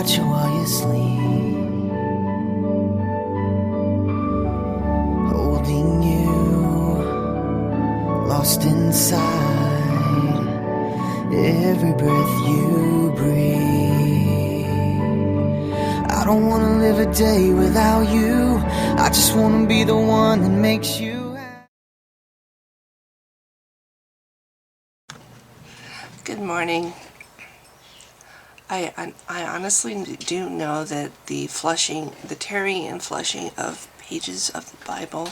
watch you while you sleep, holding you, lost inside every breath you breathe. I don't wanna live a day without you, I just wanna be the one that makes you happy. Good morning. I honestly do know that the tearing and flushing of pages of the Bible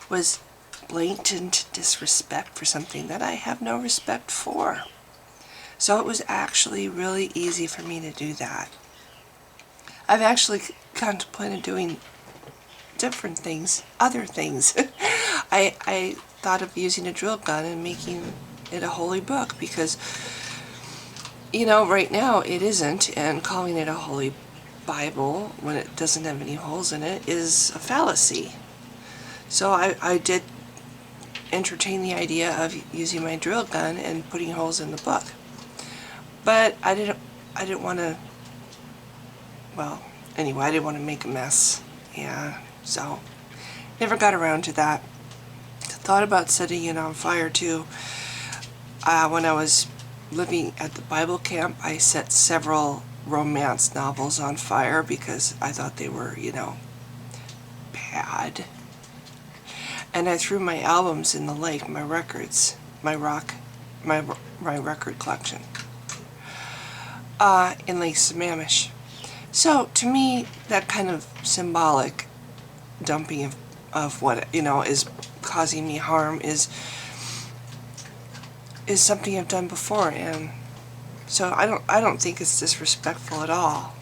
was blatant disrespect for something that I have no respect for. So it was actually really easy for me to do that. I've actually contemplated doing different things, other things. I thought of using a drill gun and making it a holy book because, you know, right now it isn't, and calling it a holy Bible when it doesn't have any holes in it is a fallacy. So I did entertain the idea of using my drill gun and putting holes in the book. But I didn't want to, well, anyway, I didn't want to make a mess. Yeah, so never got around to that. Thought about setting it on fire too. When I was living at the Bible camp, I set several romance novels on fire because I thought they were, you know, bad. And I threw my albums in the lake, my records, my record collection, in Lake Sammamish. So to me, that kind of symbolic dumping of what, you know, is causing me harm is something I've done before, and so I don't think it's disrespectful at all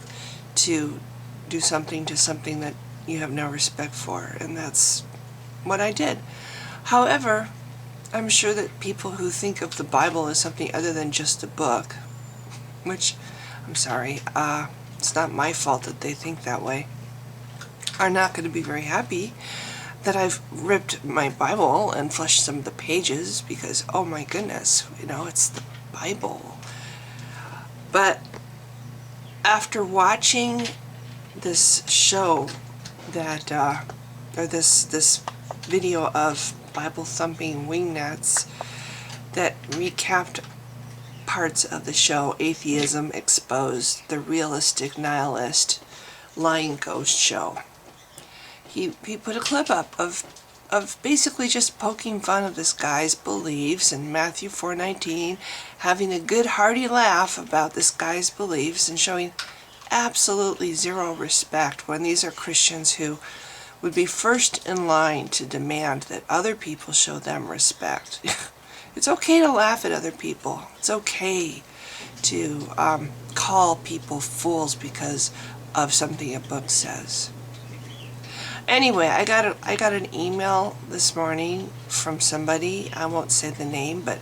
to do something to something that you have no respect for, and that's what I did. However, I'm sure that people who think of the Bible as something other than just a book, which, I'm sorry, it's not my fault that they think that way, are not going to be very happy that I've ripped my Bible and flushed some of the pages because, oh my goodness, you know, it's the Bible. But after watching this show that, or this video of Bible thumping wingnuts that recapped parts of the show, Atheism Exposed, the realistic nihilist lying ghost show, he put a clip up of basically just poking fun of this guy's beliefs in Matthew 4:19, having a good hearty laugh about this guy's beliefs and showing absolutely zero respect when these are Christians who would be first in line to demand that other people show them respect. It's okay to laugh at other people. It's okay to call people fools because of something a book says. Anyway, I got an email this morning from somebody. I won't say the name, but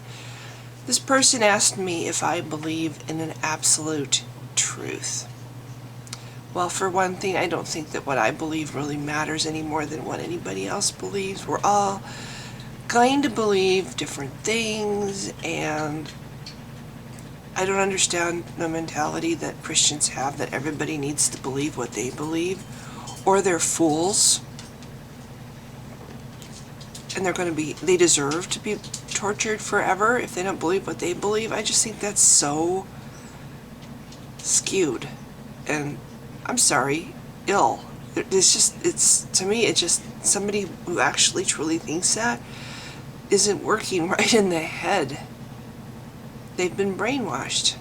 this person asked me if I believe in an absolute truth. Well, for one thing, I don't think that what I believe really matters any more than what anybody else believes. We're all going to believe different things, and I don't understand the mentality that Christians have that everybody needs to believe what they believe, or they're fools, and they deserve to be tortured forever if they don't believe what they believe. I just think that's so skewed, and I'm sorry, ill. To me, it's just somebody who actually truly thinks that isn't working right in the head. They've been brainwashed.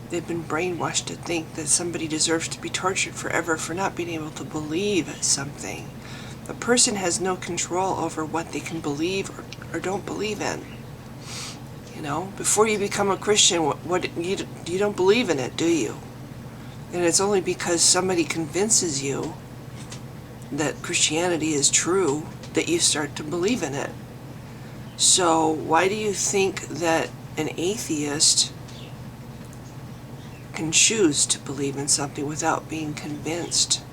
They've been brainwashed to think that somebody deserves to be tortured forever for not being able to believe something. A person has no control over what they can believe or don't believe in. You know, before you become a Christian, you don't believe in it, do you? And it's only because somebody convinces you that Christianity is true that you start to believe in it. So why do you think that an atheist can choose to believe in something without being convinced?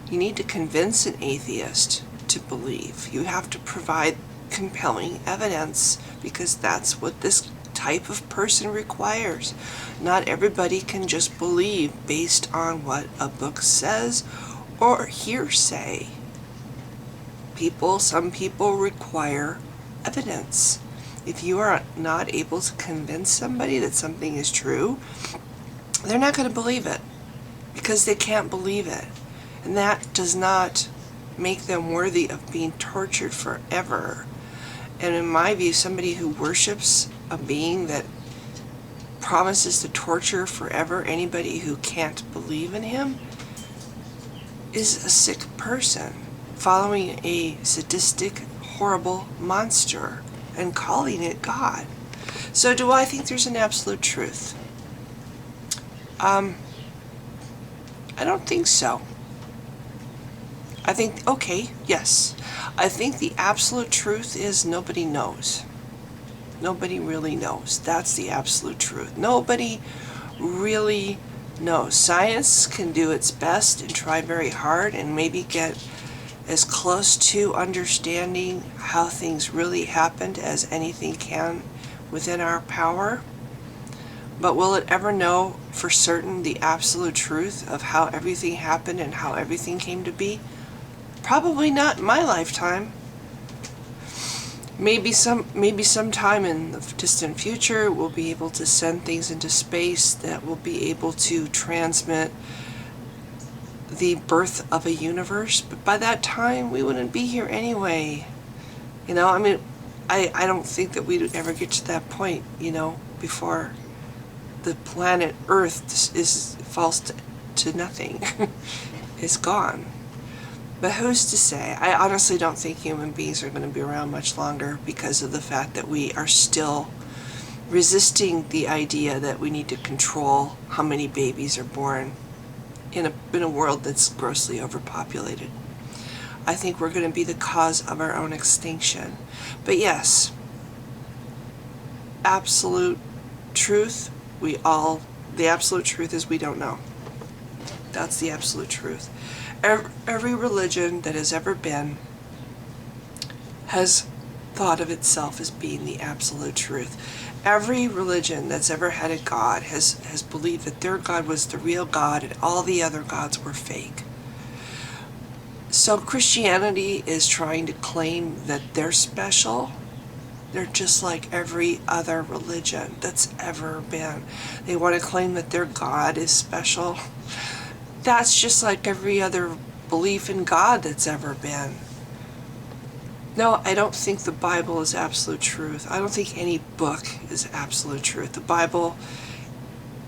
You need to convince an atheist to believe. You have to provide compelling evidence, because that's what this type of person requires. Not everybody can just believe based on what a book says or hearsay. Some people require evidence. If you are not able to convince somebody that something is true, they're not going to believe it because they can't believe it. And that does not make them worthy of being tortured forever. And in my view, somebody who worships a being that promises to torture forever anybody who can't believe in him is a sick person, following a sadistic, horrible monster and calling it God. So do I think there's an absolute truth? I don't think so. I think, okay, yes. I think the absolute truth is nobody knows. Nobody really knows. That's the absolute truth. Nobody really knows. Science can do its best and try very hard and maybe get as close to understanding how things really happened as anything can within our power. But will it ever know for certain the absolute truth of how everything happened and how everything came to be? Probably not in my lifetime. Maybe sometime in the distant future we'll be able to send things into space that will be able to transmit the birth of a universe, but by that time we wouldn't be here anyway. You know, I mean, I don't think that we'd ever get to that point, you know, before the planet Earth falls to nothing. It's gone. But who's to say? I honestly don't think human beings are going to be around much longer because of the fact that we are still resisting the idea that we need to control how many babies are born in a world that's grossly overpopulated. I think we're going to be the cause of our own extinction. But yes, absolute truth, the absolute truth is we don't know. That's the absolute truth. Every religion that has ever been has thought of itself as being the absolute truth. Every religion that's ever had a god has believed that their God was the real God and all the other gods were fake. So Christianity is trying to claim that they're special. They're just like every other religion that's ever been. They want to claim that their God is special. That's just like every other belief in God that's ever been. No, I don't think the Bible is absolute truth. I don't think any book is absolute truth. The Bible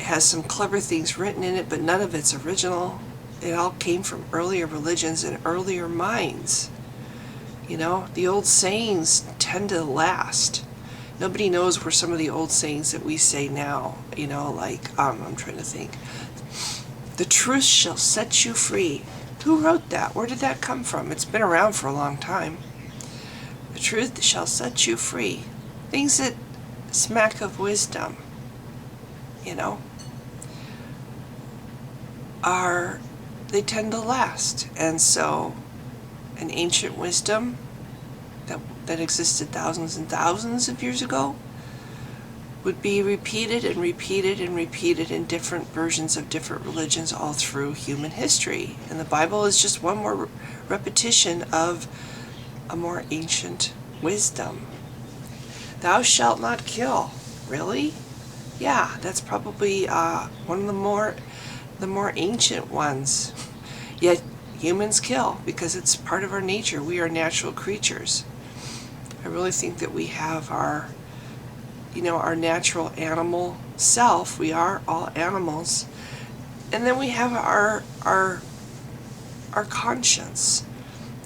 has some clever things written in it, but none of it's original. It all came from earlier religions and earlier minds. You know, the old sayings tend to last. Nobody knows where some of the old sayings that we say now, you know, like, I'm trying to think. The truth shall set you free. Who wrote that? Where did that come from? It's been around for a long time. The truth shall set you free. Things that smack of wisdom, you know, they tend to last. And so an ancient wisdom that existed thousands and thousands of years ago would be repeated and repeated and repeated in different versions of different religions all through human history. And the Bible is just one more repetition of a more ancient wisdom. Thou shalt not kill. Really? Yeah, that's probably one of the more ancient ones. Yet humans kill because it's part of our nature. We are natural creatures. I really think that we have our natural animal self. We are all animals. And then we have our conscience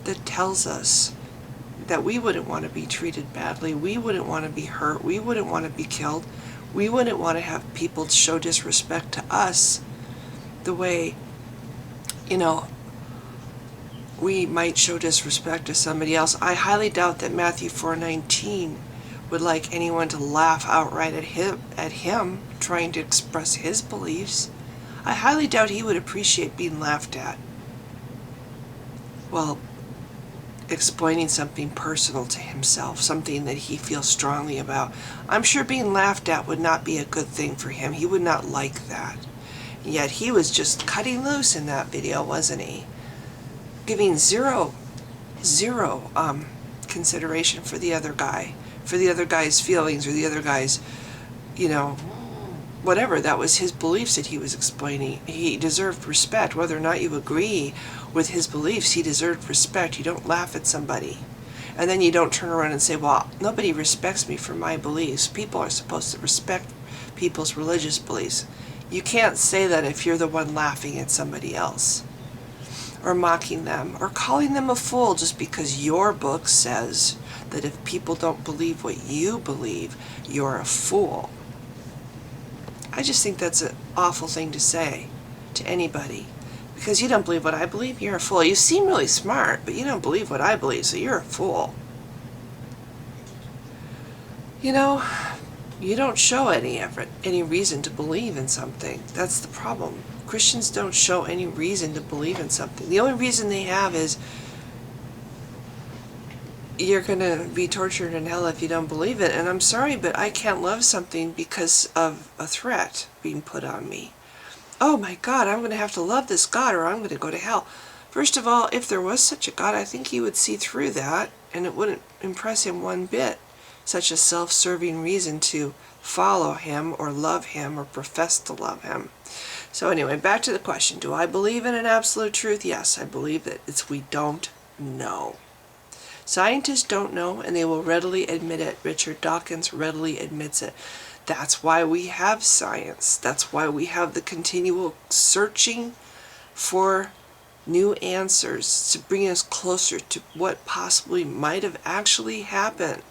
that tells us that we wouldn't want to be treated badly. We wouldn't want to be hurt. We wouldn't want to be killed. We wouldn't want to have people show disrespect to us the way, you know, we might show disrespect to somebody else. I highly doubt that Matthew 4:19 would like anyone to laugh outright at him trying to express his beliefs. I highly doubt he would appreciate being laughed at. Well, explaining something personal to himself, something that he feels strongly about. I'm sure being laughed at would not be a good thing for him. He would not like that. Yet he was just cutting loose in that video, wasn't he? Giving zero consideration for the other guy, for the other guy's feelings, or the other guy's, whatever. That was his beliefs that he was explaining. He deserved respect. Whether or not you agree with his beliefs, he deserved respect. You don't laugh at somebody and then you don't turn around and say, well, nobody respects me for my beliefs. People are supposed to respect people's religious beliefs. You can't say that if you're the one laughing at somebody else, or mocking them, or calling them a fool just because your book says that if people don't believe what you believe, you're a fool. I just think that's an awful thing to say to anybody. Because you don't believe what I believe, you're a fool. You seem really smart, but you don't believe what I believe, so you're a fool. You don't show any reason to believe in something. That's the problem. Christians don't show any reason to believe in something. The only reason they have is you're going to be tortured in hell if you don't believe it. And I'm sorry, but I can't love something because of a threat being put on me. Oh my God, I'm going to have to love this God or I'm going to go to hell. First of all, if there was such a God, I think he would see through that and it wouldn't impress him one bit. Such a self-serving reason to follow him or love him or profess to love him. So anyway, back to the question. Do I believe in an absolute truth? Yes, I believe that we don't know. Scientists don't know, and they will readily admit it. Richard Dawkins readily admits it. That's why we have science. That's why we have the continual searching for new answers to bring us closer to what possibly might have actually happened.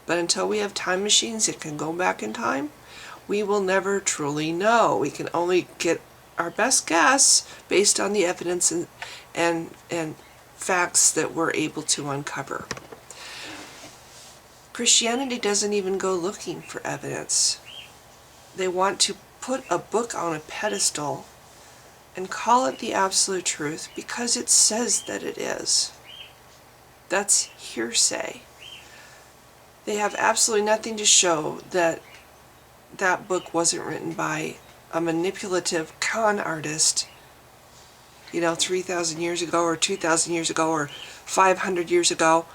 But until we have time machines that can go back in time, we will never truly know. We can only get our best guess based on the evidence and facts that we're able to uncover. Christianity doesn't even go looking for evidence. They want to put a book on a pedestal and call it the absolute truth because it says that it is. That's hearsay. They have absolutely nothing to show that that book wasn't written by a manipulative con artist, 3,000 years ago or 2,000 years ago or 500 years ago.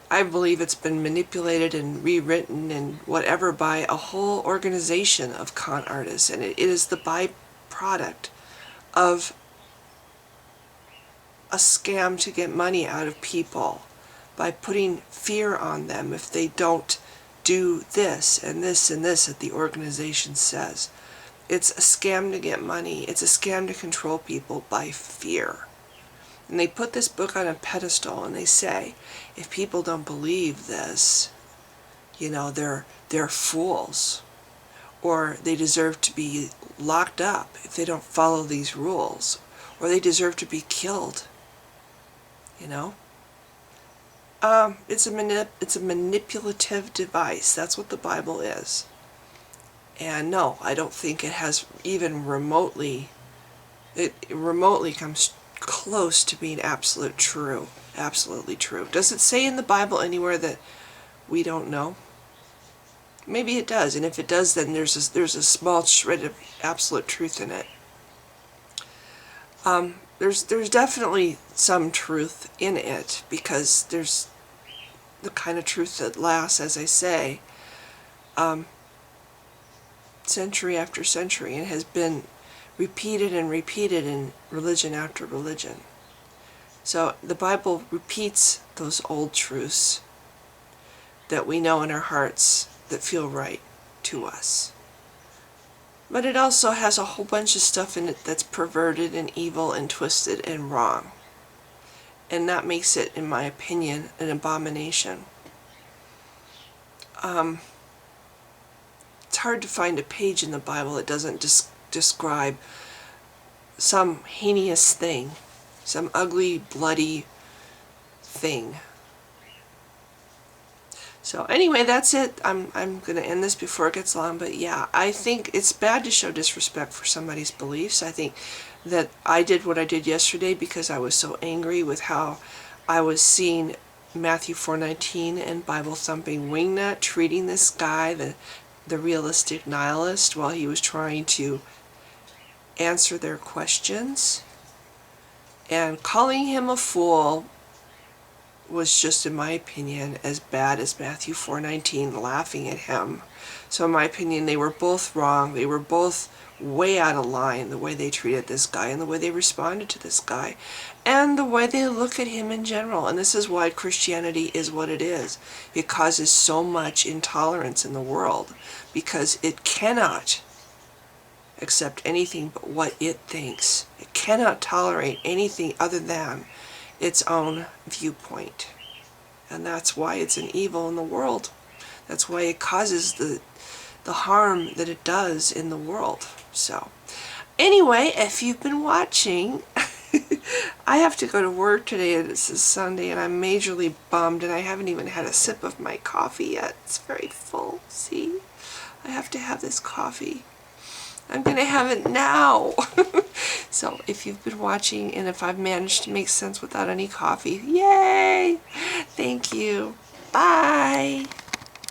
I believe it's been manipulated and rewritten and whatever by a whole organization of con artists, and it is the byproduct of a scam to get money out of people by putting fear on them if they don't do this and this and this that the organization says. It's a scam to get money. It's a scam to control people by fear. And they put this book on a pedestal and they say, if people don't believe this, they're fools. Or they deserve to be locked up if they don't follow these rules. Or they deserve to be killed. It's a manipulative device. That's what the Bible is. And no, I don't think it has even remotely comes close to being absolutely true. Does it say in the Bible anywhere that we don't know? Maybe it does, and if it does, then there's a small shred of absolute truth in it. There's definitely some truth in it, because there's the kind of truth that lasts, as I say, century after century, and has been repeated and repeated in religion after religion. So the Bible repeats those old truths that we know in our hearts that feel right to us. But it also has a whole bunch of stuff in it that's perverted and evil and twisted and wrong. And that makes it, in my opinion, an abomination. It's hard to find a page in the Bible that doesn't describe some heinous thing, some ugly, bloody thing. So anyway, that's it. I'm going to end this before it gets long, but yeah, I think it's bad to show disrespect for somebody's beliefs. I think that I did what I did yesterday because I was so angry with how I was seeing Matthew 4:19 and Bible thumping wingnut treating this guy, the realistic nihilist, while he was trying to answer their questions, and calling him a fool was just, in my opinion, as bad as Matthew 4:19 laughing at him. So in my opinion, they were both wrong. They were both way out of line, the way they treated this guy and the way they responded to this guy and the way they look at him in general. And this is why Christianity is what it is. It causes so much intolerance in the world because it cannot accept anything but what it thinks. It cannot tolerate anything other than its own viewpoint. And that's why it's an evil in the world. That's why it causes the harm that it does in the world. So, anyway, if you've been watching, I have to go to work today. This is Sunday, and I'm majorly bummed, and I haven't even had a sip of my coffee yet. It's very full. See? I have to have this coffee. I'm going to have it now. So, if you've been watching, and if I've managed to make sense without any coffee, yay! Thank you. Bye!